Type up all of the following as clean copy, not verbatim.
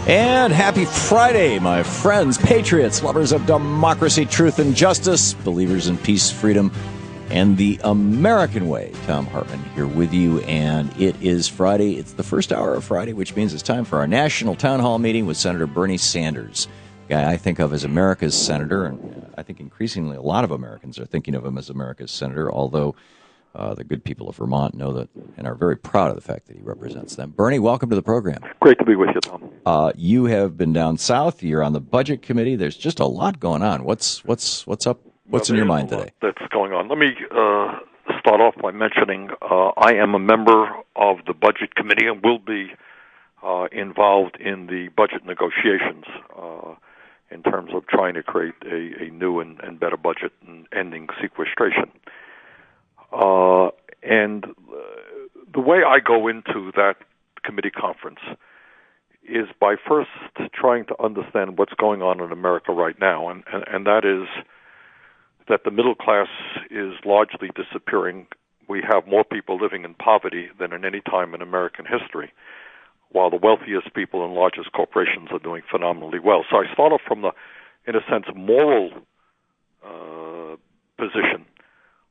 And happy Friday, my friends, patriots, lovers of democracy, truth, and justice, believers in peace, freedom, and the American way. Thom Hartmann here with you, and it is Friday. It's the first hour of Friday, which means it's time for our national town hall meeting with Senator Bernie Sanders, a guy I think of as America's senator, and I think increasingly a lot of Americans are thinking of him as America's senator, although the good people of Vermont know that and are very proud of the fact that he represents them. Bernie, welcome to the program. Great to be with you, Tom. You have been down south. You're on the budget committee. There's just a lot going on. What's up? What's in your mind today? That's going on. Let me start off by mentioning I am a member of the budget committee and will be involved in the budget negotiations in terms of trying to create a new and better budget and ending sequestration. And the way I go into that committee conference is by first trying to understand what's going on in America right now, and that is that the middle class is largely disappearing. We have more people living in poverty than in any time in American history, while the wealthiest people and largest corporations are doing phenomenally well. So I start off from the, in a sense, moral position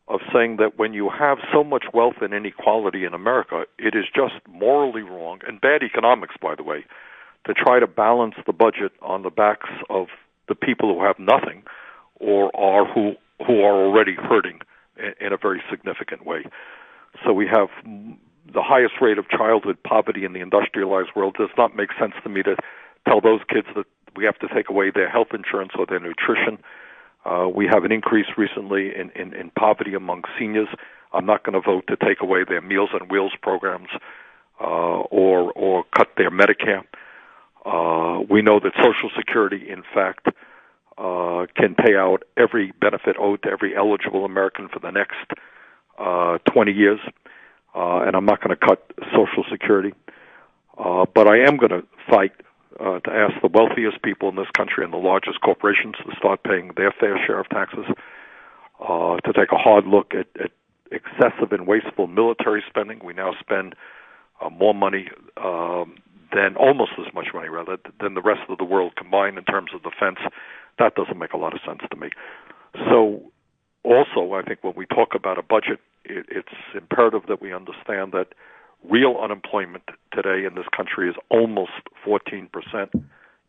of saying that when you have so much wealth and inequality in America, it is just morally wrong, and bad economics, by the way, to try to balance the budget on the backs of the people who have nothing or who are already hurting in a very significant way. So we have the highest rate of childhood poverty in the industrialized world. It does not make sense to me to tell those kids that we have to take away their health insurance or their nutrition. We have an increase recently in poverty among seniors. I'm not going to vote to take away their Meals on Wheels programs or cut their Medicare. We know that Social Security, in fact, can pay out every benefit owed to every eligible American for the next 20 years, and I'm not going to cut Social Security. But I am going to fight to ask the wealthiest people in this country and the largest corporations to start paying their fair share of taxes, to take a hard look at excessive and wasteful military spending. We now spend more money almost as much money, rather, than the rest of the world combined in terms of defense. That doesn't make a lot of sense to me. So also, I think when we talk about a budget, it's imperative that we understand that real unemployment today in this country is almost 14%.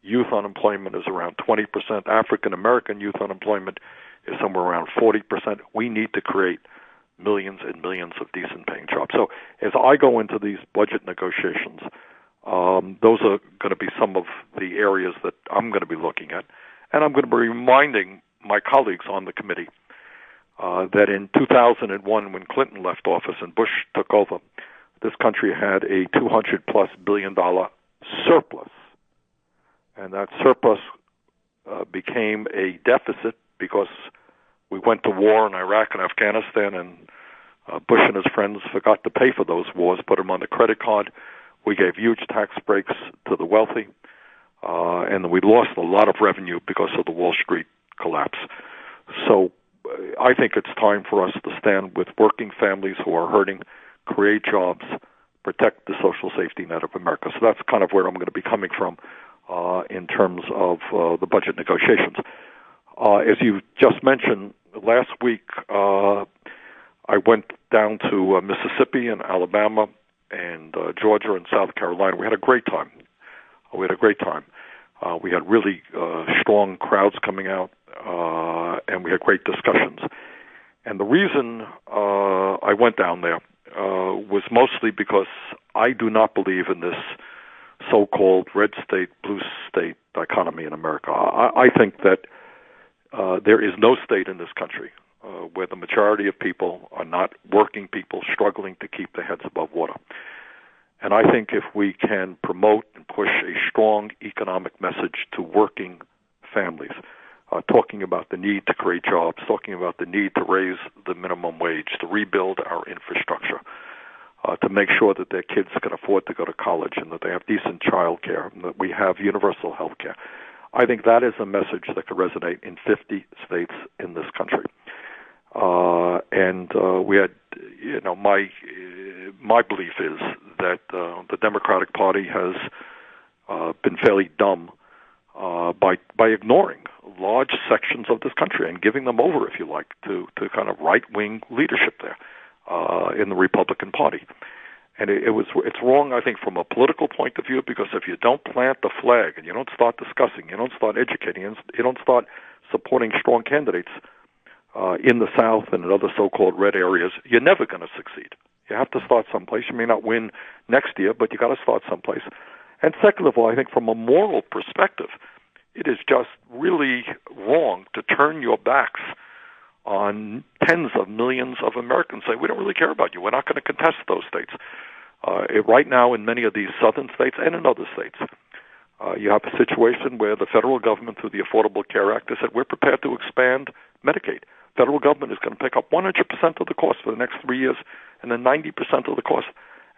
Youth unemployment is around 20%. African-American youth unemployment is somewhere around 40%. We need to create millions and millions of decent-paying jobs. So as I go into these budget negotiations, those are going to be some of the areas that I'm going to be looking at. And I'm going to be reminding my colleagues on the committee that in 2001, when Clinton left office and Bush took over, this country had a $200+ billion surplus. And that surplus became a deficit because we went to war in Iraq and Afghanistan, and Bush and his friends forgot to pay for those wars, put them on the credit card. We gave huge tax breaks to the wealthy, and we lost a lot of revenue because of the Wall Street collapse. So I think it's time for us to stand with working families who are hurting, create jobs, protect the social safety net of America. So that's kind of where I'm going to be coming from in terms of the budget negotiations. As you just mentioned, last week I went down to Mississippi and Alabama and Georgia and South Carolina. We had a great time. We had really strong crowds coming out, and we had great discussions. And the reason I went down there was mostly because I do not believe in this so-called red state, blue state dichotomy in America. I think that there is no state in this country where the majority of people are not working people struggling to keep their heads above water. And I think if we can promote and push a strong economic message to working families, talking about the need to create jobs, talking about the need to raise the minimum wage, to rebuild our infrastructure, to make sure that their kids can afford to go to college and that they have decent child care and that we have universal health care. I think that is a message that could resonate in 50 states in this country. And we had, my belief is that the Democratic Party has been fairly dumb by ignoring large sections of this country and giving them over, if you like, to kind of right-wing leadership there in the Republican Party. And it's wrong, I think, from a political point of view, because if you don't plant the flag and you don't start discussing, you don't start educating, you don't start supporting strong candidates in the South and in other so-called red areas, you're never going to succeed. You have to start someplace. You may not win next year, but you got to start someplace. And second of all, I think from a moral perspective, it is just really wrong to turn your backs on tens of millions of Americans. Say, we don't really care about you. We're not going to contest those states. Right now, in many of these southern states and in other states, you have a situation where the federal government, through the Affordable Care Act, has said, we're prepared to expand Medicaid. Federal government is going to pick up 100% of the cost for the next 3 years, and then 90% of the cost.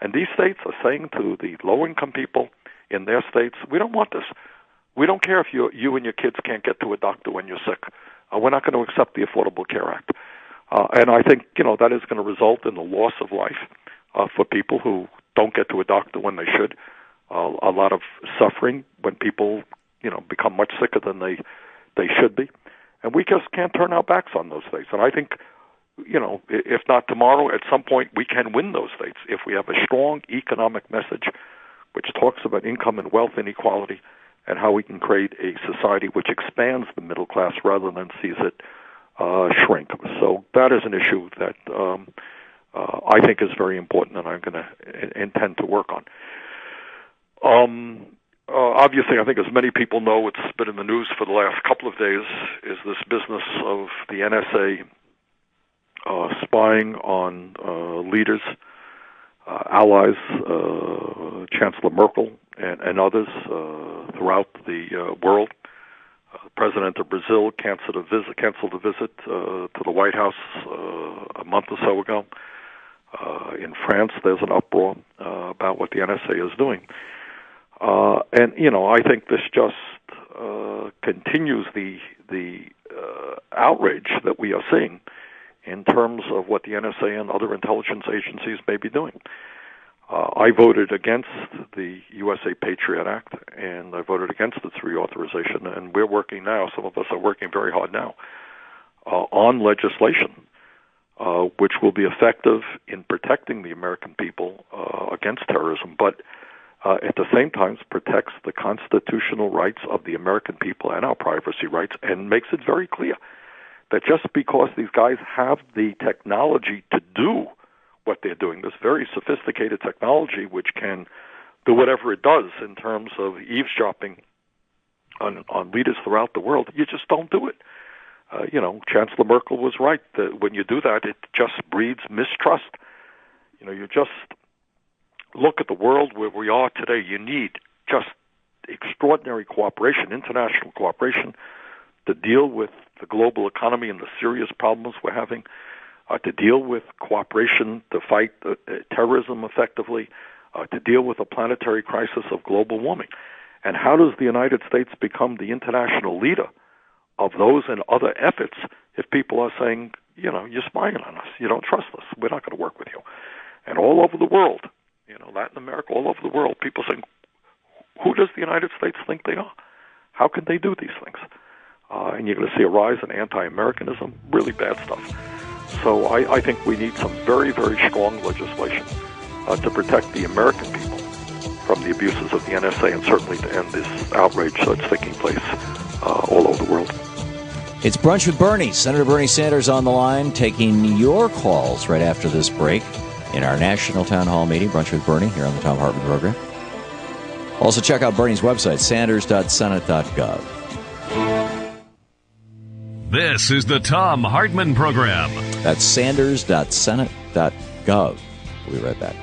And these states are saying to the low-income people in their states, we don't want this. We don't care if you and your kids can't get to a doctor when you're sick. We're not going to accept the Affordable Care Act. And I think, that is going to result in the loss of life for people who don't get to a doctor when they should. A lot of suffering when people, become much sicker than they should be. And we just can't turn our backs on those states. And I think, if not tomorrow, at some point we can win those states if we have a strong economic message which talks about income and wealth inequality and how we can create a society which expands the middle class rather than sees it shrink. So that is an issue that I think is very important, and I'm going to intend to work on. Obviously, I think as many people know, it's been in the news for the last couple of days, is this business of the NSA spying on leaders, allies, Chancellor Merkel and others throughout the world. The president of Brazil canceled a visit to the White House a month or so ago. In France, there's an uproar about what the NSA is doing. And, I think this just continues the outrage that we are seeing in terms of what the NSA and other intelligence agencies may be doing. I voted against the USA Patriot Act, and I voted against its reauthorization, and we're working now, some of us are working very hard now, on legislation which will be effective in protecting the American people against terrorism, but at the same time protects the constitutional rights of the American people and our privacy rights, and makes it very clear that just because these guys have the technology to do what they're doing, this very sophisticated technology which can do whatever it does in terms of eavesdropping on leaders throughout the world, you just don't do it. Chancellor Merkel was right that when you do that, it just breeds mistrust. You just look at the world where we are today. You need just extraordinary cooperation, international cooperation, to deal with the global economy and the serious problems we're having, to deal with cooperation to fight terrorism effectively, to deal with the planetary crisis of global warming. And how does the United States become the international leader of those and other efforts if people are saying, you're spying on us, you don't trust us, we're not going to work with you? And all over the world, Latin America, all over the world, people saying, who does the United States think they are? How can they do these things? And you're going to see a rise in anti-Americanism, really bad stuff. So I think we need some very, very strong legislation to protect the American people from the abuses of the NSA, and certainly to end this outrage that's taking place all over the world. It's Brunch with Bernie. Senator Bernie Sanders on the line, taking your calls right after this break in our national town hall meeting, Brunch with Bernie, here on the Thom Hartmann Program. Also, check out Bernie's website, sanders.senate.gov. This is the Thom Hartmann Program. That's sanders.senate.gov. We'll be right back.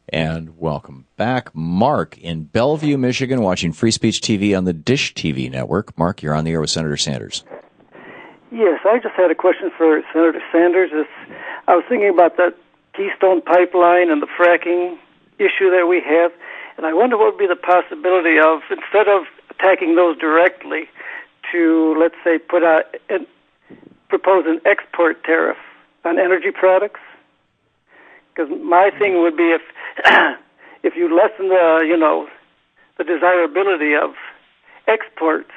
And welcome back. Mark in Bellevue, Michigan, watching Free Speech TV on the Dish TV network. Mark, you're on the air with Senator Sanders. Yes, I just had a question for Senator Sanders. I was thinking about that Keystone Pipeline and the fracking issue that we have. And I wonder what would be the possibility of, instead of attacking those directly, to, let's say, propose an export tariff on energy products. Because my thing would be if you lessen the desirability of exports,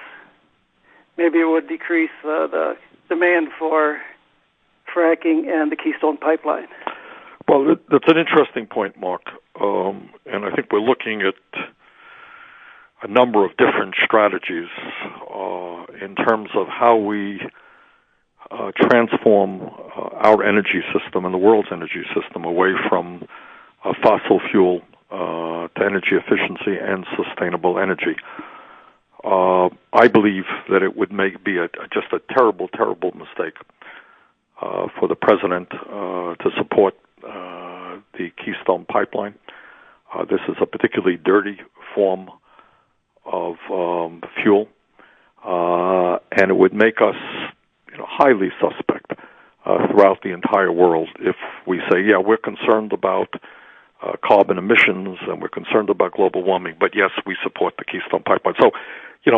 maybe it would decrease the demand for fracking and the Keystone Pipeline. Well, that's an interesting point, Mark. And I think we're looking at a number of different strategies in terms of how we transform our energy system and the world's energy system away from fossil fuel to energy efficiency and sustainable energy. I believe that it would be just a terrible, terrible mistake for the president to support the Keystone Pipeline. This is a particularly dirty form of fuel, and it would make us highly suspect throughout the entire world if we say, yeah, we're concerned about carbon emissions and we're concerned about global warming, but yes, we support the Keystone Pipeline. So,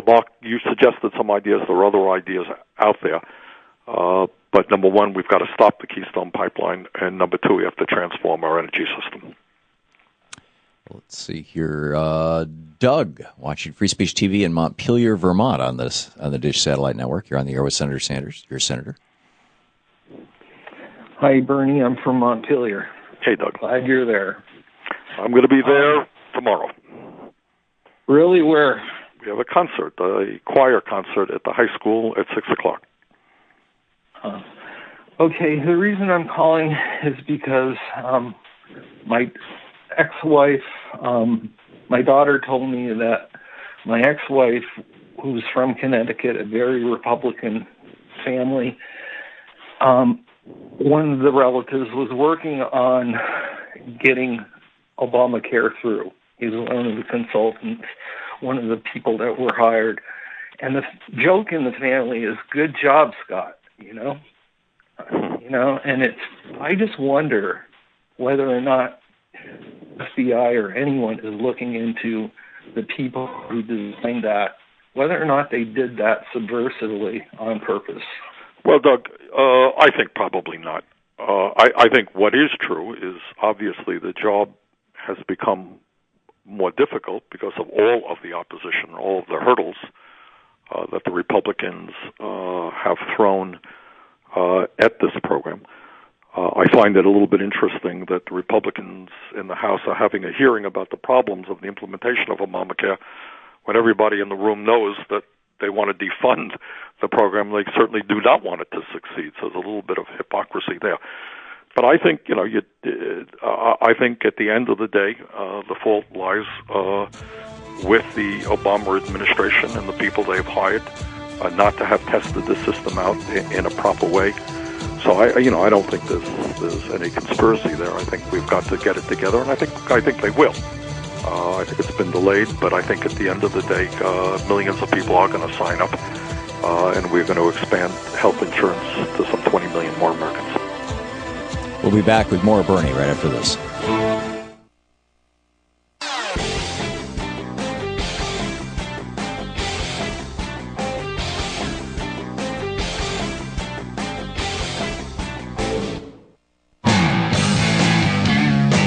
Mark, you suggested some ideas. There are other ideas out there. But number one, we've got to stop the Keystone Pipeline, and number two, we have to transform our energy system. Let's see here. Doug, watching Free Speech TV in Montpelier, Vermont on the Dish Satellite Network. You're on the air with Senator Sanders. You're a senator. Hi, Bernie. I'm from Montpelier. Hey, Doug. Glad you're there. I'm going to be there tomorrow. Really? Where? We have a concert, a choir concert at the high school at 6 o'clock. Okay, the reason I'm calling is because my ex-wife, my daughter told me that my ex-wife, who's from Connecticut, a very Republican family, one of the relatives was working on getting Obamacare through. He's one of the consultants, one of the people that were hired. And the joke in the family is, good job, Scott, and I just wonder whether or not FBI or anyone is looking into the people who designed that, whether or not they did that subversively on purpose. Well, Doug, I think probably not. I think what is true is obviously the job has become more difficult because of all of the opposition, all of the hurdles that the Republicans have thrown at this program. I find it a little bit interesting that the Republicans in the House are having a hearing about the problems of the implementation of Obamacare when everybody in the room knows that they want to defund the program. They certainly do not want it to succeed. So there's a little bit of hypocrisy there. But I think, I think at the end of the day, the fault lies with the Obama administration and the people they've hired not to have tested the system out in a proper way. So I don't think there's any conspiracy there. I think we've got to get it together, and I think they will. I think it's been delayed, but I think at the end of the day, millions of people are going to sign up, and we're going to expand health insurance to some 20 million more Americans. We'll be back with more Bernie right after this.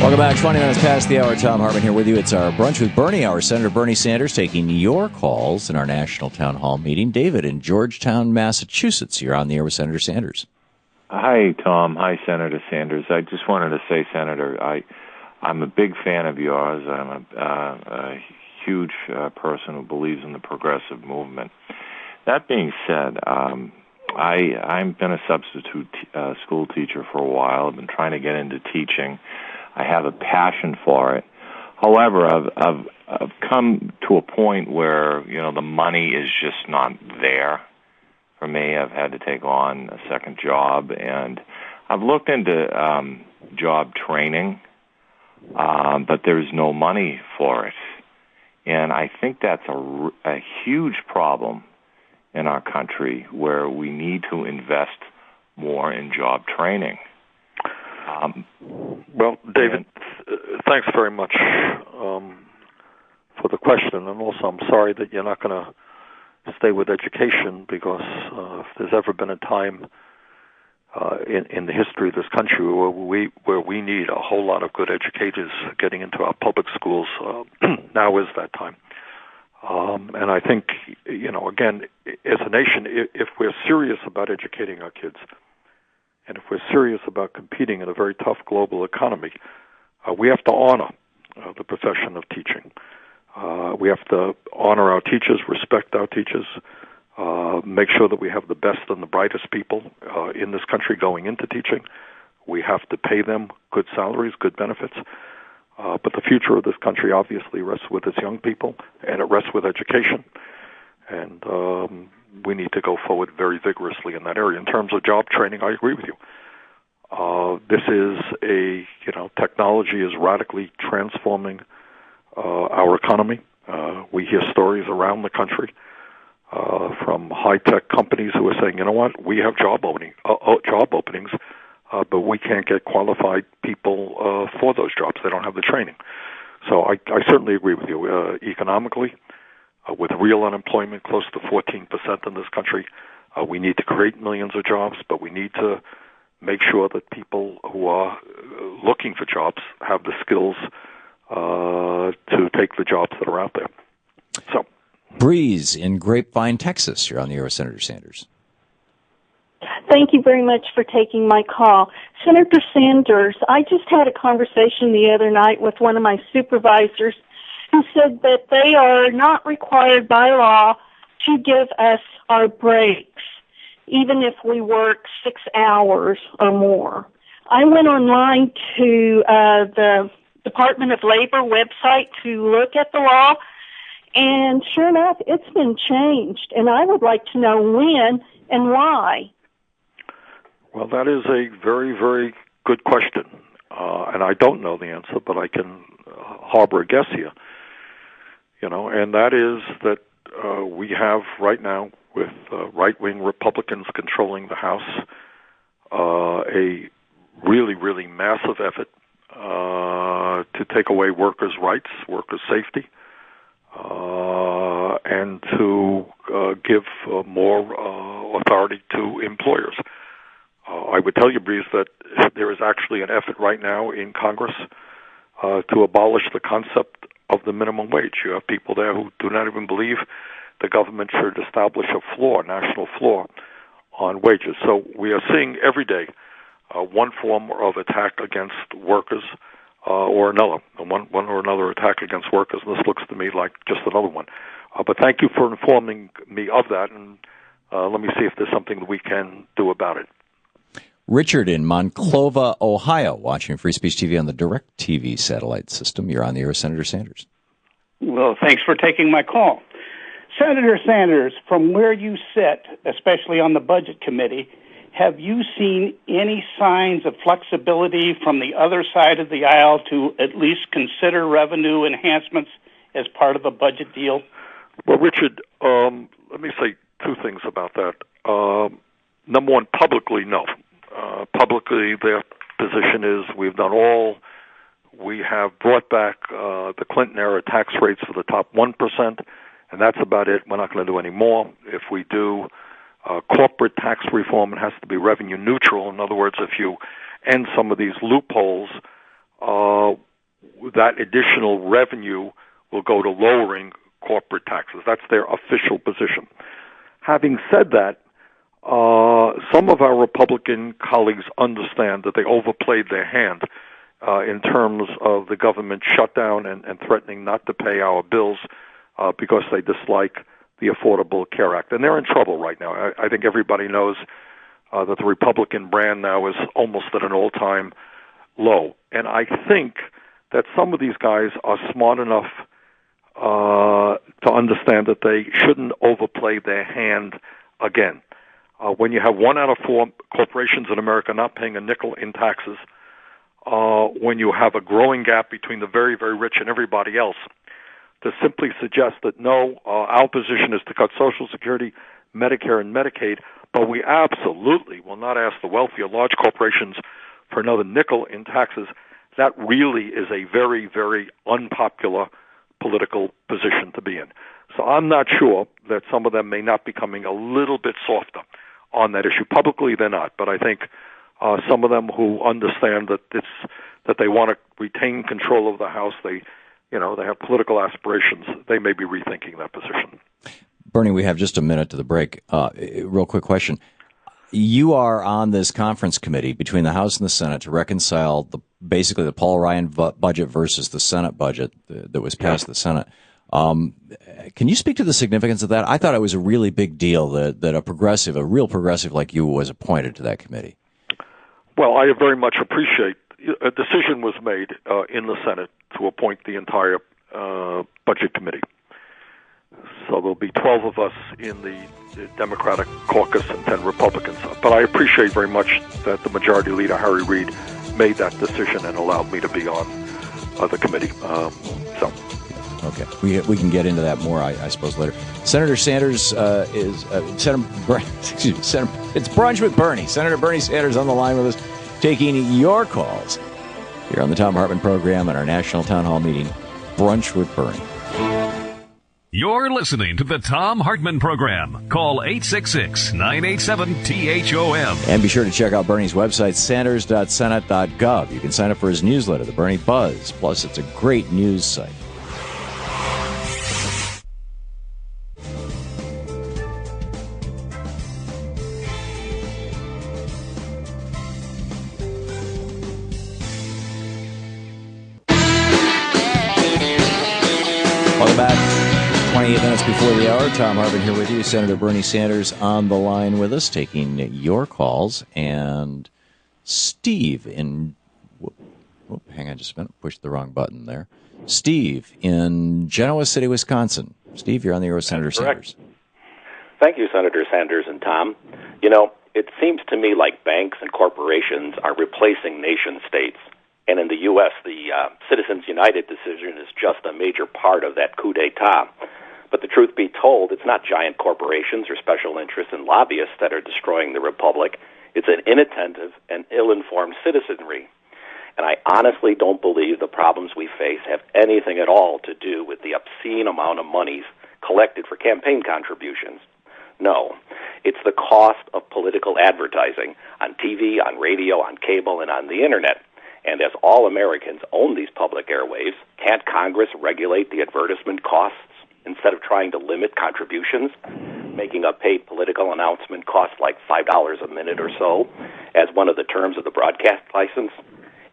Welcome back. 20 minutes past the hour. Thom Hartmann here with you. It's our Brunch with Bernie hour. Senator Bernie Sanders taking your calls in our national town hall meeting. David in Georgetown, Massachusetts. You're on the air with Senator Sanders. Hi, Tom. Hi, Senator Sanders. I just wanted to say, Senator, I'm a big fan of yours. I'm a huge person who believes in the progressive movement. That being said, I've been a substitute school teacher for a while. I've been trying to get into teaching. I have a passion for it. However, I've come to a point where, the money is just not there for me. I've had to take on a second job, and I've looked into job training, but there's no money for it. And I think that's a huge problem in our country, where we need to invest more in job training. Well, David, thanks very much for the question, and also I'm sorry that you're not going to stay with education, because if there's ever been a time in the history of this country where we need a whole lot of good educators getting into our public schools, now is that time. And I think, again, as a nation, if we're serious about educating our kids, and if we're serious about competing in a very tough global economy, we have to honor the profession of teaching. We have to honor our teachers, respect our teachers, make sure that we have the best and the brightest people in this country going into teaching. We have to pay them good salaries, good benefits. But the future of this country obviously rests with its young people, and it rests with education. And we need to go forward very vigorously in that area. In terms of job training, I agree with you. This is technology is radically transforming our economy. We hear stories around the country from high-tech companies who are saying, you know what, we have job openings, but we can't get qualified people for those jobs. They don't have the training. So I certainly agree with you. Economically, with real unemployment close to 14% in this country, we need to create millions of jobs, but we need to make sure that people who are looking for jobs have the skills to take the jobs that are out there. So, Breeze in Grapevine, Texas. You're on the air with Senator Sanders. Thank you very much for taking my call. Senator Sanders, I just had a conversation the other night with one of my supervisors who said that they are not required by law to give us our breaks, even if we work 6 hours or more. I went online to the Department of Labor website to look at the law, and sure enough, it's been changed, and I would like to know when and why. Well, that is a very, very good question, and I don't know the answer, but I can harbor a guess here. And that is that we have right now, with right-wing Republicans controlling the House, a really, really massive effort to take away workers' rights, workers' safety, and to give more authority to employers. I would tell you, Breeze, that there is actually an effort right now in Congress to abolish the concept of the minimum wage. You have people there who do not even believe the government should establish a floor, national floor, on wages. So we are seeing every day one form of attack against workers or another, one or another attack against workers, and this looks to me like just another one. But thank you for informing me of that, and let me see if there's something that we can do about it. Richard in Monclova, Ohio, watching Free Speech TV on the DirecTV satellite system. You're on the air with Senator Sanders. Well, thanks for taking my call. Senator Sanders, from where you sit, especially on the Budget Committee, have you seen any signs of flexibility from the other side of the aisle to at least consider revenue enhancements as part of a budget deal? Well, Richard, let me say two things about that. Number one, publicly, no. Publicly, their position is we have brought back the Clinton-era tax rates for the top 1%, and that's about it. We're not going to do any more. If we do corporate tax reform, it has to be revenue neutral. In other words, if you end some of these loopholes, that additional revenue will go to lowering corporate taxes. That's their official position. Having said that, some of our Republican colleagues understand that they overplayed their hand in terms of the government shutdown and threatening not to pay our bills because they dislike the Affordable Care Act. And they're in trouble right now. I think everybody knows that the Republican brand now is almost at an all-time low. And I think that some of these guys are smart enough to understand that they shouldn't overplay their hand again. When you have 1 out of 4 corporations in America not paying a nickel in taxes, when you have a growing gap between the very, very rich and everybody else, to simply suggest that, no, our position is to cut Social Security, Medicare, and Medicaid, but we absolutely will not ask the wealthy or large corporations for another nickel in taxes, that really is a very, very unpopular political position to be in. So I'm not sure that some of them may not be coming a little bit softer on that issue. Publicly, they're not, but I think some of them who understand that they want to retain control of the House, they have political aspirations, they may be rethinking that position. Bernie, we have just a minute to the break. Real quick question. You are on this conference committee between the House and the Senate to reconcile basically the Paul Ryan budget versus the Senate budget that was passed the Senate. Can you speak to the significance of that? I thought it was a really big deal that a real progressive like you was appointed to that committee. Well, I very much appreciate a decision was made in the Senate to appoint the entire budget committee. So there'll be 12 of us in the Democratic caucus and 10 Republicans. But I appreciate very much that the Majority Leader, Harry Reid, made that decision and allowed me to be on the committee. Okay, we can get into that more, I suppose, later. Senator Sanders it's Brunch with Bernie. Senator Bernie Sanders on the line with us, taking your calls here on the Thom Hartmann Program and our National Town Hall meeting, Brunch with Bernie. You're listening to the Thom Hartmann Program. Call 866-987-THOM. And be sure to check out Bernie's website, sanders.senate.gov. You can sign up for his newsletter, The Bernie Buzz. Plus, it's a great news site. Welcome back. 28 minutes before the hour, Thom Hartmann here with you. Senator Bernie Sanders on the line with us, taking your calls. And Steve hang on just a minute, pushed the wrong button there. Steve in Genoa City, Wisconsin. Steve, you're on the air with Senator Sanders. Thank you, Senator Sanders and Tom. It seems to me like banks and corporations are replacing nation states. And in the U.S., the Citizens United decision is just a major part of that coup d'etat. But the truth be told, it's not giant corporations or special interests and lobbyists that are destroying the republic. It's an inattentive and ill-informed citizenry. And I honestly don't believe the problems we face have anything at all to do with the obscene amount of monies collected for campaign contributions. No, it's the cost of political advertising on TV, on radio, on cable, and on the Internet. And as all Americans own these public airwaves, can't Congress regulate the advertisement costs instead of trying to limit contributions, making a paid political announcement cost like $5 a minute or so as one of the terms of the broadcast license?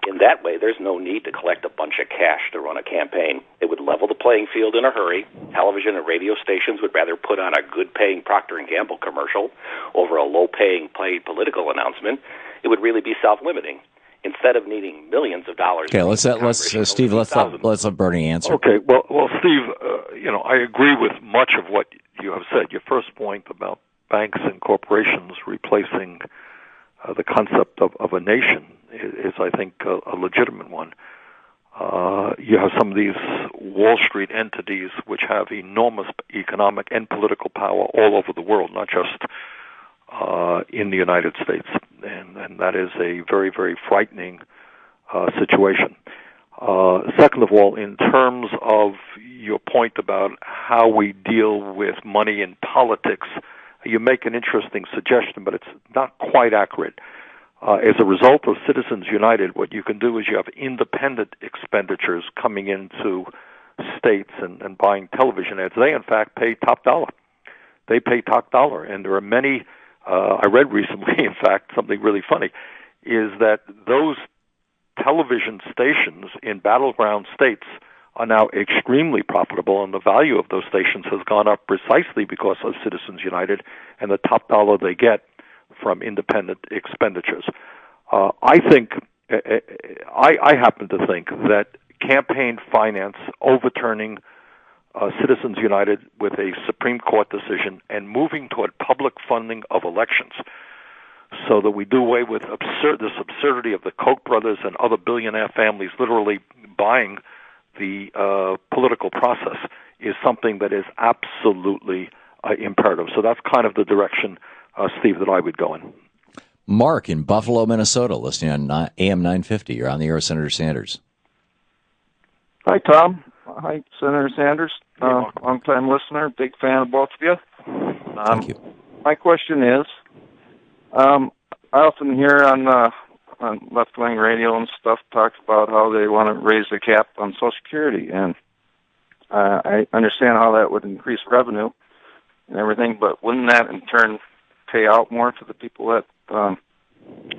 In that way, there's no need to collect a bunch of cash to run a campaign. It would level the playing field in a hurry. Television and radio stations would rather put on a good-paying Procter & Gamble commercial over a low-paying paid political announcement. It would really be self-limiting. Instead of needing millions of dollars. Okay, let's let Bernie answer. Okay, well, Steve, I agree with much of what you have said. Your first point about banks and corporations replacing the concept of a nation is, I think, a legitimate one. You have some of these Wall Street entities which have enormous economic and political power all over the world, not just in the United States, and that is a very, very frightening situation. Second of all, in terms of your point about how we deal with money in politics, you make an interesting suggestion, but it's not quite accurate. As a result of Citizens United, what you can do is you have independent expenditures coming into states and buying television ads. They, in fact, pay top dollar. They pay top dollar, and there are many. I read recently, in fact, something really funny, is that those television stations in battleground states are now extremely profitable, and the value of those stations has gone up precisely because of Citizens United and the top dollar they get from independent expenditures. I happen to think that campaign finance overturning Citizens United with a Supreme Court decision and moving toward public funding of elections so that we do away with this absurdity of the Koch brothers and other billionaire families literally buying the political process is something that is absolutely imperative. So that's kind of the direction, Steve, that I would go in. Mark in Buffalo, Minnesota, listening on AM 950. You're on the air with Senator Sanders. Hi, Tom. Hi, Senator Sanders. Long-time listener, big fan of both of you. Thank you. My question is, I often hear on left-wing radio and stuff talks about how they want to raise the cap on Social Security, and I understand how that would increase revenue and everything, but wouldn't that in turn pay out more to the people that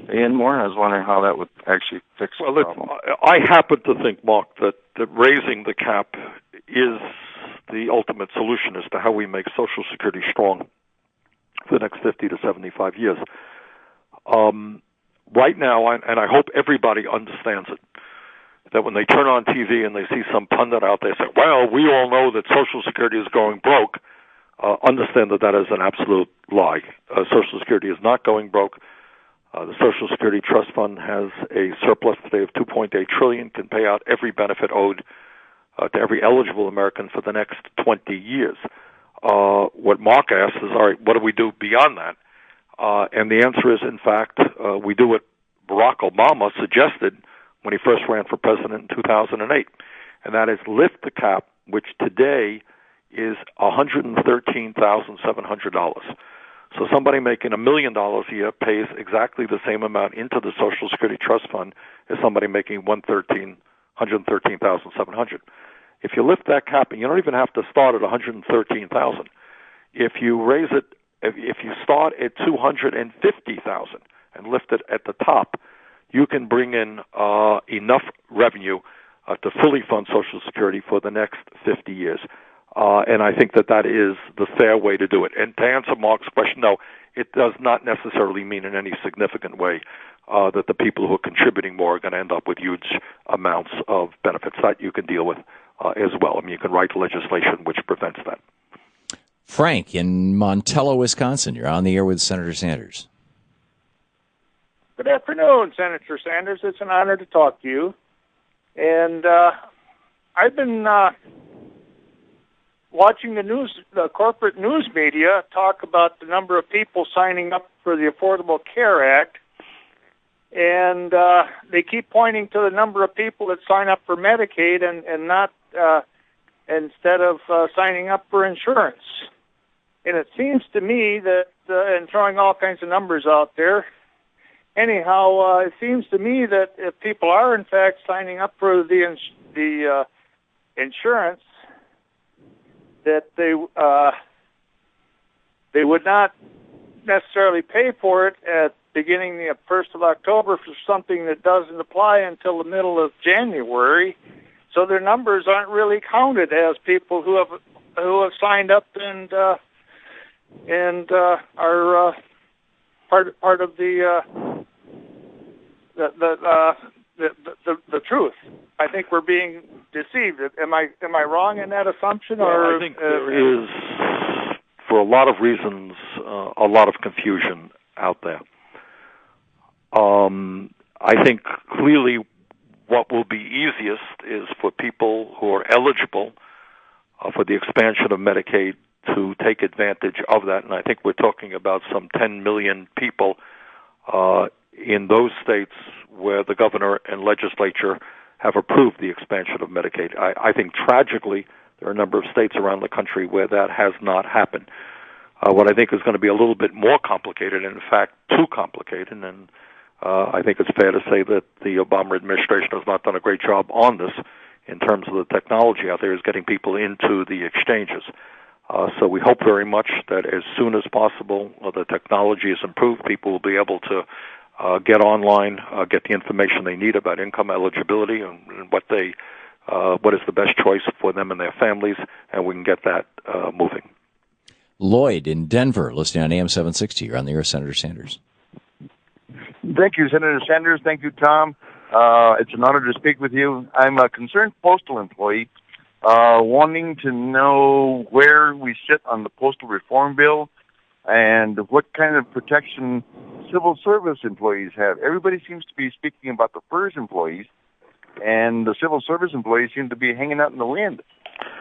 pay in more? I was wondering how that would actually fix the problem. I happen to think, Mark, that raising the cap is the ultimate solution as to how we make Social Security strong for the next 50 to 75 years. Right now, and I hope everybody understands it, that when they turn on TV and they see some pundit out there say, well, we all know that Social Security is going broke, understand that is an absolute lie. Social Security is not going broke. The Social Security Trust Fund has a surplus today of $2.8 trillion, can pay out every benefit owed to every eligible American for the next 20 years. What Mark asks is, all right, what do we do beyond that? And the answer is, in fact, we do what Barack Obama suggested when he first ran for president in 2008, and that is lift the cap, which today is $113,700. So somebody making $1 million a year pays exactly the same amount into the Social Security Trust Fund as somebody making $113,700. If you lift that cap, and you don't even have to start at $113,000. If you raise it, if you start at $250,000 and lift it at the top, you can bring in enough revenue to fully fund Social Security for the next 50 years. And I think that is the fair way to do it. And to answer Mark's question, no, it does not necessarily mean in any significant way that the people who are contributing more are going to end up with huge amounts of benefits. That you can deal with as well. I mean, you can write legislation which prevents that. Frank in Montello, Wisconsin. You're on the air with Senator Sanders. Good afternoon, Senator Sanders. It's an honor to talk to you. And I've been watching the corporate news media talk about the number of people signing up for the Affordable Care Act, and they keep pointing to the number of people that sign up for Medicaid and not instead of signing up for insurance. And it seems to me that, and throwing all kinds of numbers out there, anyhow, it seems to me that if people are in fact signing up for the insurance, that they would not necessarily pay for it at beginning the 1st of October for something that doesn't apply until the middle of January. So their numbers aren't really counted as people who have signed up and are part of the truth. I think we're being deceived. Am I wrong in that assumption? Or I think there is, for a lot of reasons, a lot of confusion out there. I think clearly what will be easiest is for people who are eligible for the expansion of Medicaid to take advantage of that. And I think we're talking about some 10 million people in those states where the governor and legislature have approved the expansion of Medicaid. I think tragically there are a number of states around the country where that has not happened. What I think is going to be a little bit more complicated, and in fact too complicated, and I think it's fair to say that the Obama administration has not done a great job on this in terms of the technology out there, is getting people into the exchanges. So we hope very much that as soon as possible the technology is improved, people will be able to get online, get the information they need about income eligibility and what is the best choice for them and their families, and we can get that moving. Lloyd in Denver, listening on AM 760. You're on the air, Senator Sanders. Thank you, Senator Sanders. Thank you, Tom. It's an honor to speak with you. I'm a concerned postal employee, wanting to know where we sit on the postal reform bill and what kind of protection civil service employees have. Everybody seems to be speaking about the FERS employees, and the civil service employees seem to be hanging out in the wind.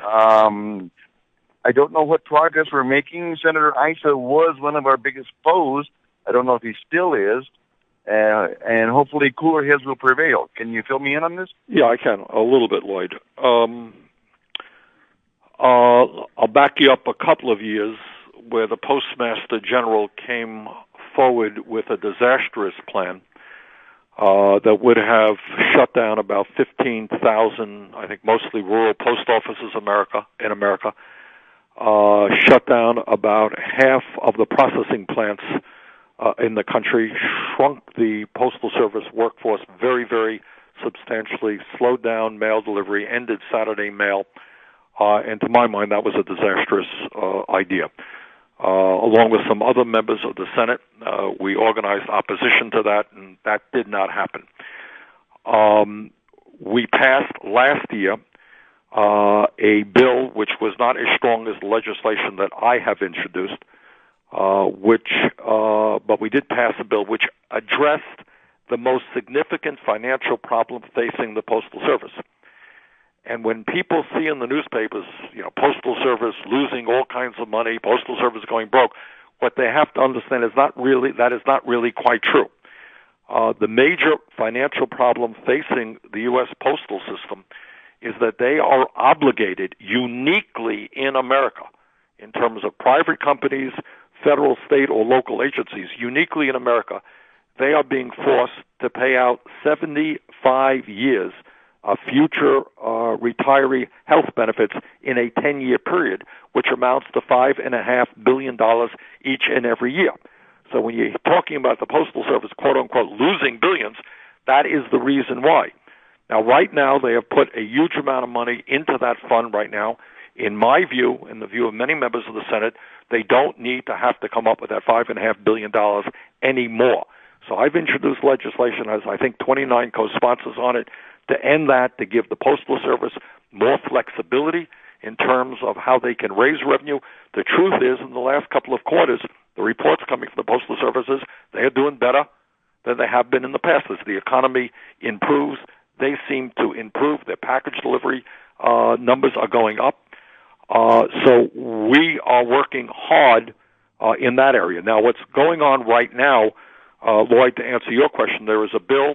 I don't know what progress we're making. Senator Issa was one of our biggest foes. I don't know if he still is. and hopefully cooler heads will prevail. Can you fill me in on this? Yeah, I can, a little bit, Lloyd. I'll back you up a couple of years where the Postmaster General came forward with a disastrous plan that would have shut down about 15,000, I think mostly rural post offices in America, shut down about half of the processing plants in the country, shrunk the Postal Service workforce very, very substantially, slowed down mail delivery, ended Saturday mail, and to my mind, that was a disastrous idea. Along with some other members of the Senate, we organized opposition to that, and that did not happen. We passed last year a bill which was not as strong as the legislation that I have introduced, but we did pass a bill which addressed the most significant financial problem facing the Postal Service. And when people see in the newspapers, Postal Service losing all kinds of money, Postal Service going broke, what they have to understand is that is not really quite true. The major financial problem facing the U.S. postal system is that they are obligated uniquely in America, in terms of private companies, federal, state, or local agencies, uniquely in America, they are being forced to pay out 75 years of future retiree health benefits in a 10-year period, which amounts to $5.5 billion each and every year. So when you're talking about the Postal Service, quote-unquote, losing billions, that is the reason why. Now, right now, they have put a huge amount of money into that fund right now. In my view, in the view of many members of the Senate, they don't need to have to come up with that $5.5 billion anymore. So I've introduced legislation, as I think 29 co-sponsors on it, to end that, to give the Postal Service more flexibility in terms of how they can raise revenue. The truth is, in the last couple of quarters, the reports coming from the Postal Services, they are doing better than they have been in the past. As the economy improves, they seem to improve. Their package delivery numbers are going up. So we are working hard in that area. Now, what's going on right now, Lloyd, to answer your question, there is a bill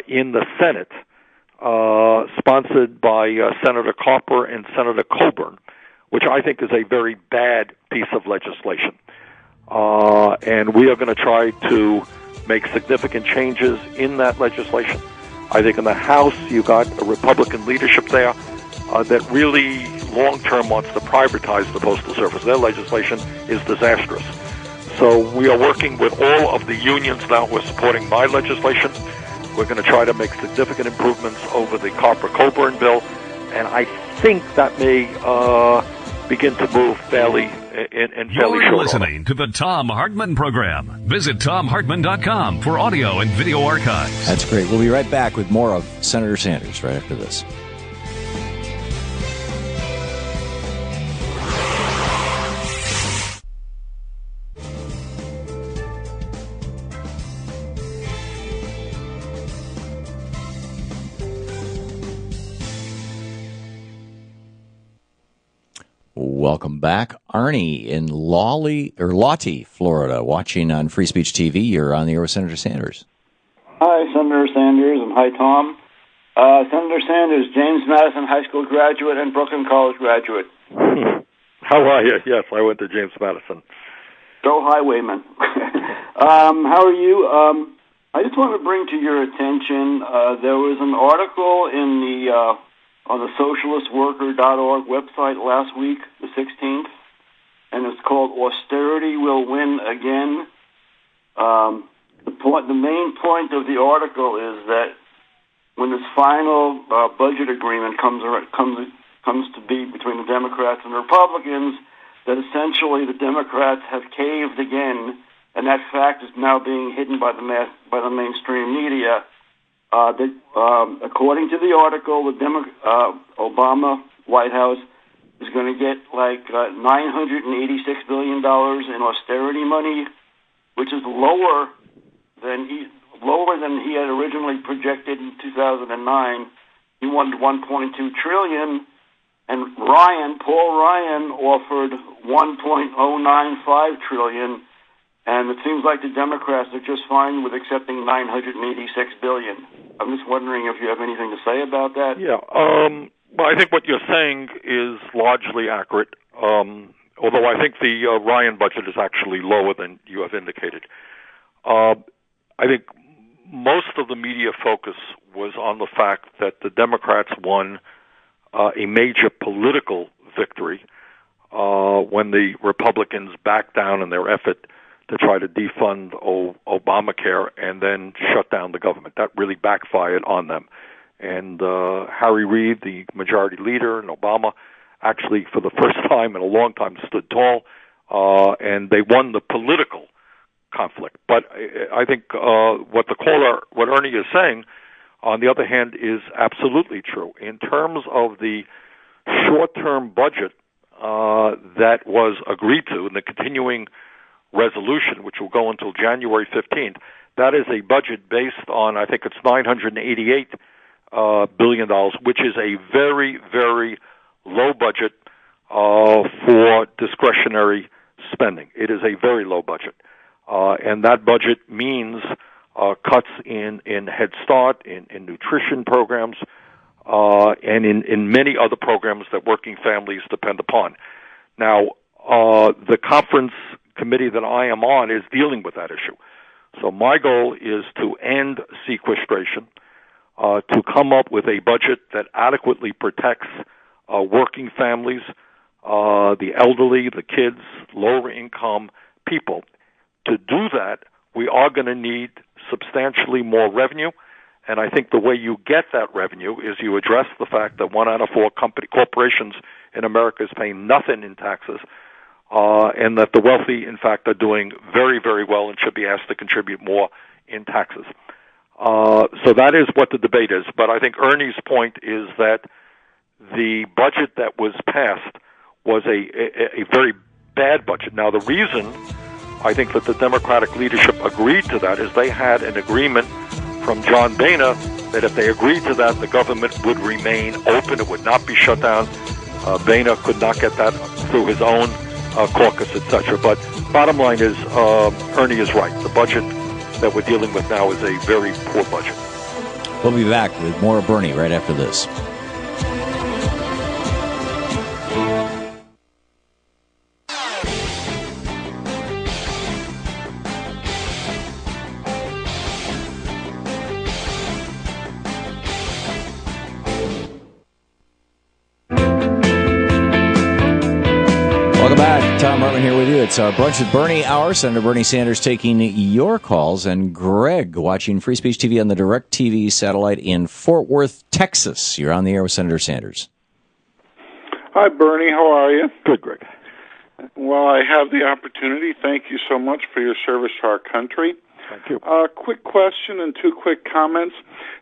in the Senate sponsored by Senator Carper and Senator Coburn, which I think is a very bad piece of legislation. And we are going to try to make significant changes in that legislation. I think in the House, you got a Republican leadership there that really long-term wants to privatize the Postal Service. Their legislation is disastrous. So we are working with all of the unions now who are supporting my legislation. We're going to try to make significant improvements over the Carper-Coburn bill, and I think that may begin to move fairly in fairly short You're listening to the Thom Hartmann Program. Visit ThomHartmann.com for audio and video archives. That's great. We'll be right back with more of Senator Sanders right after this. Welcome back. Arnie in Lottie, Florida, watching on Free Speech TV. You're on the air with Senator Sanders. Hi, Senator Sanders, and hi, Tom. Senator Sanders, James Madison High School graduate and Brooklyn College graduate. How are you? Yes, I went to James Madison. Go Highwayman. How are you? I just want to bring to your attention, there was an article in the on the socialistworker.org website last week, the 16th, and it's called Austerity Will Win Again. The main point of the article is that when this final budget agreement comes to be between the Democrats and the Republicans, that essentially the Democrats have caved again, and that fact is now being hidden by the mainstream media. According to the article, the Obama White House is going to get like $986 billion in austerity money, which is lower than he had originally projected in 2009. He wanted $1.2 trillion, and Paul Ryan offered $1.095 trillion. And it seems like the Democrats are just fine with accepting $986 billion. I'm just wondering if you have anything to say about that. Yeah. Well, I think what you're saying is largely accurate, although I think the Ryan budget is actually lower than you have indicated. I think most of the media focus was on the fact that the Democrats won a major political victory when the Republicans backed down in their effort to try to defund Obamacare and then shut down the government. That really backfired on them. And Harry Reid, the majority leader, and Obama actually, for the first time in a long time, stood tall, and they won the political conflict. But I think what Ernie is saying, on the other hand, is absolutely true. In terms of the short-term budget that was agreed to in the continuing resolution, which will go until January 15th, that is a budget based on, I think it's $988 billion, which is a very, very low budget for discretionary spending. It is a very low budget. And that budget means cuts in Head Start, in nutrition programs, and in many other programs that working families depend upon. Now, the conference committee that I am on is dealing with that issue. So my goal is to end sequestration, to come up with a budget that adequately protects working families, the elderly, the kids, lower income people. To do that, we are going to need substantially more revenue, and I think the way you get that revenue is you address the fact that 1 out of 4 corporations in America is paying nothing in taxes, and that the wealthy, in fact, are doing very, very well and should be asked to contribute more in taxes. So that is what the debate is. But I think Ernie's point is that the budget that was passed was a very bad budget. Now, the reason I think that the Democratic leadership agreed to that is they had an agreement from John Boehner that if they agreed to that, the government would remain open, it would not be shut down. Boehner could not get that through his own caucus, etc. But bottom line is, Ernie is right. The budget that we're dealing with now is a very poor budget. We'll be back with more of Bernie right after this. Thom Hartmann here with you. It's our Brunch with Bernie hour. Senator Bernie Sanders taking your calls, and Greg watching Free Speech TV on the Direct TV satellite in Fort Worth, Texas. You're on the air with Senator Sanders. Hi, Bernie. How are you? Good, Greg. Well, I have the opportunity. Thank you so much for your service to our country. Thank you. Quick question and 2 quick comments.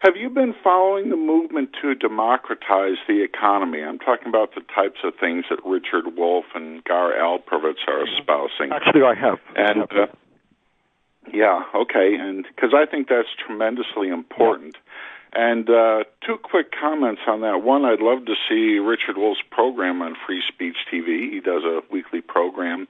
Have you been following the movement to democratize the economy? I'm talking about the types of things that Richard Wolff and Gar Alperovitz are espousing. Actually, I have. And yeah, okay, and because I think that's tremendously important. And 2 quick comments on that. One, I'd love to see Richard Wolff's program on Free Speech TV. He does a weekly program.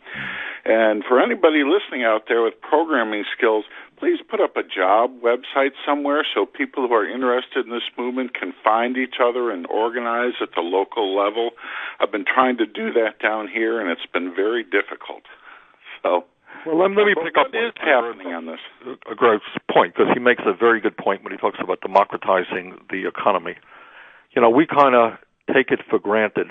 And for anybody listening out there with programming skills, please put up a job website somewhere so people who are interested in this movement can find each other and organize at the local level. I've been trying to do that down here, and it's been very difficult. So, well, let me pick up what is happening on this. Greg's point, because he makes a very good point when he talks about democratizing the economy. You know, we kind of take it for granted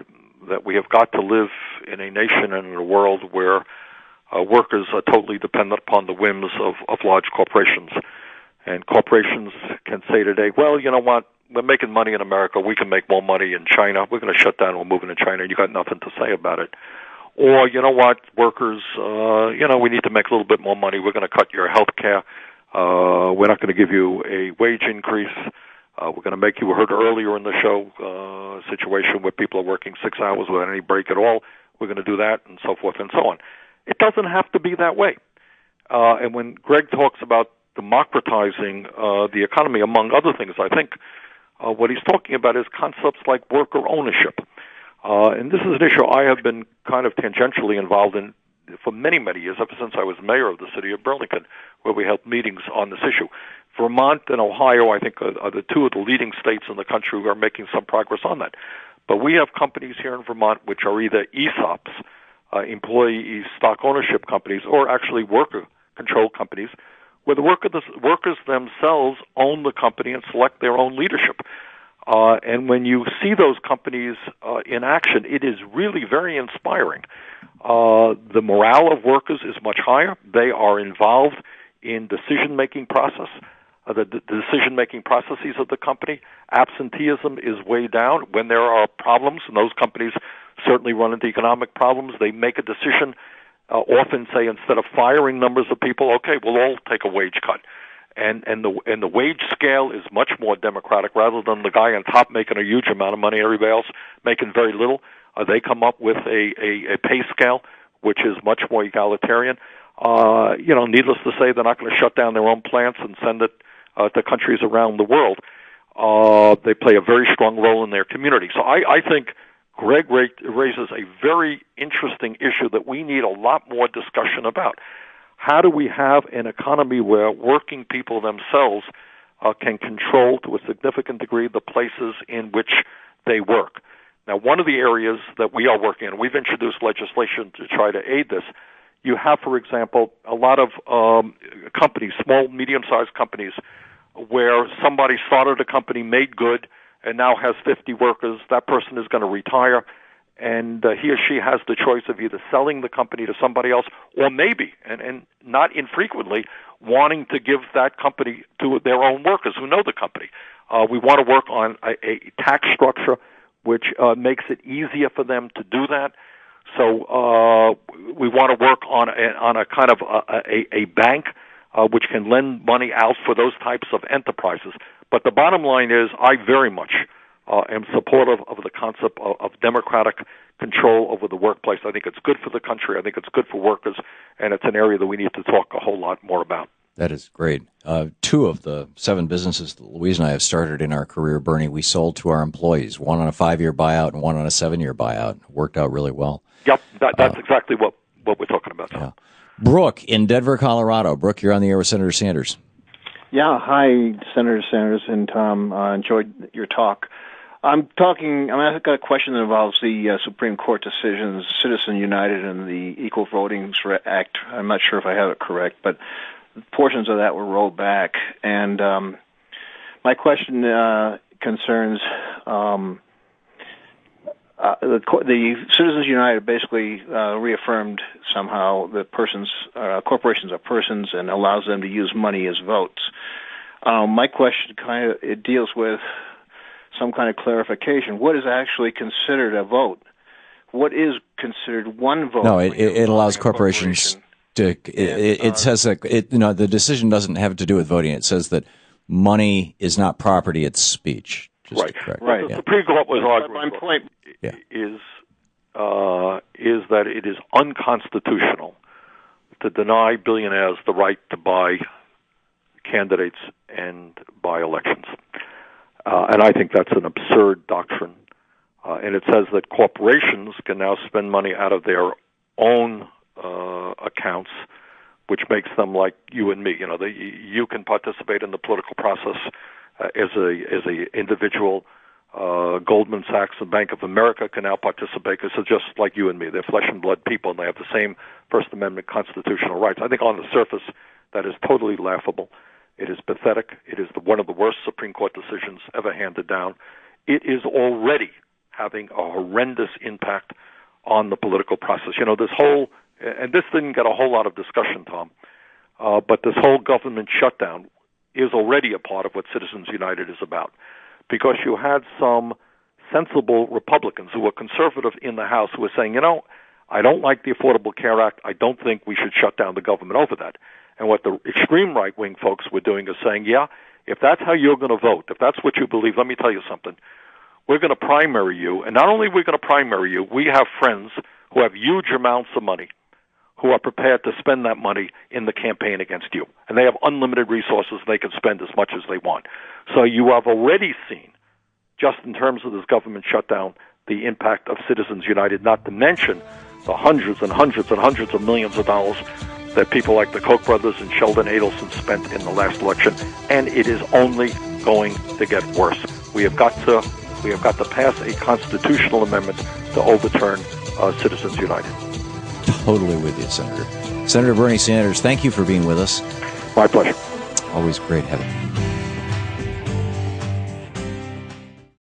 that we have got to live in a nation and in a world where workers are totally dependent upon the whims of large corporations. And corporations can say today, well, you know what, we're making money in America, we can make more money in China, we're going to shut down, we're moving to China, and you got nothing to say about it. Or, you know what, workers, we need to make a little bit more money, we're going to cut your health care, we're not going to give you a wage increase, we're going to make you, heard earlier in the show, situation where people are working 6 hours without any break at all, we're going to do that, and so forth and so on. It doesn't have to be that way. And when Greg talks about democratizing the economy, among other things, I think what he's talking about is concepts like worker ownership. And this is an issue I have been kind of tangentially involved in for many, many years, ever since I was mayor of the city of Burlington, where we held meetings on this issue. Vermont and Ohio, I think, are the two of the leading states in the country who are making some progress on that. But we have companies here in Vermont which are either ESOPs, employee stock ownership companies, or actually worker-controlled companies, where the workers themselves own the company and select their own leadership. And when you see those companies in action, it is really very inspiring. The morale of workers is much higher. They are involved in decision-making process, the decision-making processes of the company. Absenteeism is way down. When there are problems, and those companies certainly run into economic problems, they make a decision, often say instead of firing numbers of people, okay, we'll all take a wage cut. And the wage scale is much more democratic rather than the guy on top making a huge amount of money, everybody else making very little. They come up with a pay scale which is much more egalitarian. Needless to say, they're not going to shut down their own plants and send it to countries around the world. They play a very strong role in their community. So I think Greg raises a very interesting issue that we need a lot more discussion about. How do we have an economy where working people themselves can control to a significant degree the places in which they work? Now, one of the areas that we are working on, we've introduced legislation to try to aid this. You have, for example, a lot of companies, small, medium-sized companies, where somebody started a company, made good, and now has 50 workers. That person is going to retire, and he or she has the choice of either selling the company to somebody else or maybe, and not infrequently, wanting to give that company to their own workers who know the company. We want to work on a tax structure which makes it easier for them to do that. So we want to work on a kind of a bank which can lend money out for those types of enterprises. But the bottom line is I very much am supportive of the concept of democratic control over the workplace. I think it's good for the country. I think it's good for workers, and it's an area that we need to talk a whole lot more about. That is great. 2 of the 7 businesses that Louise and I have started in our career, Bernie, we sold to our employees, one on a 5-year buyout and one on a 7-year buyout. Worked out really well. Yep, that's exactly what we're talking about. Yeah. Brooke in Denver, Colorado. Brooke, you're on the air with Senator Sanders. Yeah, hi, Senator Sanders and Tom. Enjoyed your talk. I've got a question that involves the Supreme Court decisions, Citizens United and the Equal Voting Act. I'm not sure if I have it correct, but portions of that were rolled back. And my question concerns the Citizens United basically reaffirmed somehow that corporations are persons and allows them to use money as votes. My question it deals with some kind of clarification. What is actually considered a vote? What is considered one vote? No, it allows corporations to. It says that the decision doesn't have to do with voting. It says that money is not property; it's speech. Right. The Supreme Court was arguing. My point is that it is unconstitutional to deny billionaires the right to buy candidates and buy elections. And I think that's an absurd doctrine. And it says that corporations can now spend money out of their own accounts, which makes them like you and me. You can participate in the political process as a individual. Goldman Sachs and Bank of America can now participate because they're just like you and me. They're flesh and blood people, and they have the same First Amendment constitutional rights. I think on the surface, that is totally laughable. It is pathetic. It is one of the worst Supreme Court decisions ever handed down. It is already having a horrendous impact on the political process. This whole, and this didn't get a whole lot of discussion, Tom, but this whole government shutdown is already a part of what Citizens United is about. Because you had some sensible Republicans who were conservative in the House who were saying, I don't like the Affordable Care Act. I don't think we should shut down the government over that. And what the extreme right-wing folks were doing is saying, if that's how you're going to vote, if that's what you believe, let me tell you something. We're going to primary you. And not only are we going to primary you, we have friends who have huge amounts of money who are prepared to spend that money in the campaign against you. And they have unlimited resources. They can spend as much as they want. So you have already seen, just in terms of this government shutdown, the impact of Citizens United, not to mention the hundreds and hundreds and hundreds of millions of dollars that people like the Koch brothers and Sheldon Adelson spent in the last election, and it is only going to get worse. We have got to pass a constitutional amendment to overturn Citizens United. Totally with you, Senator. Senator Bernie Sanders, thank you for being with us. My pleasure. Always great having you.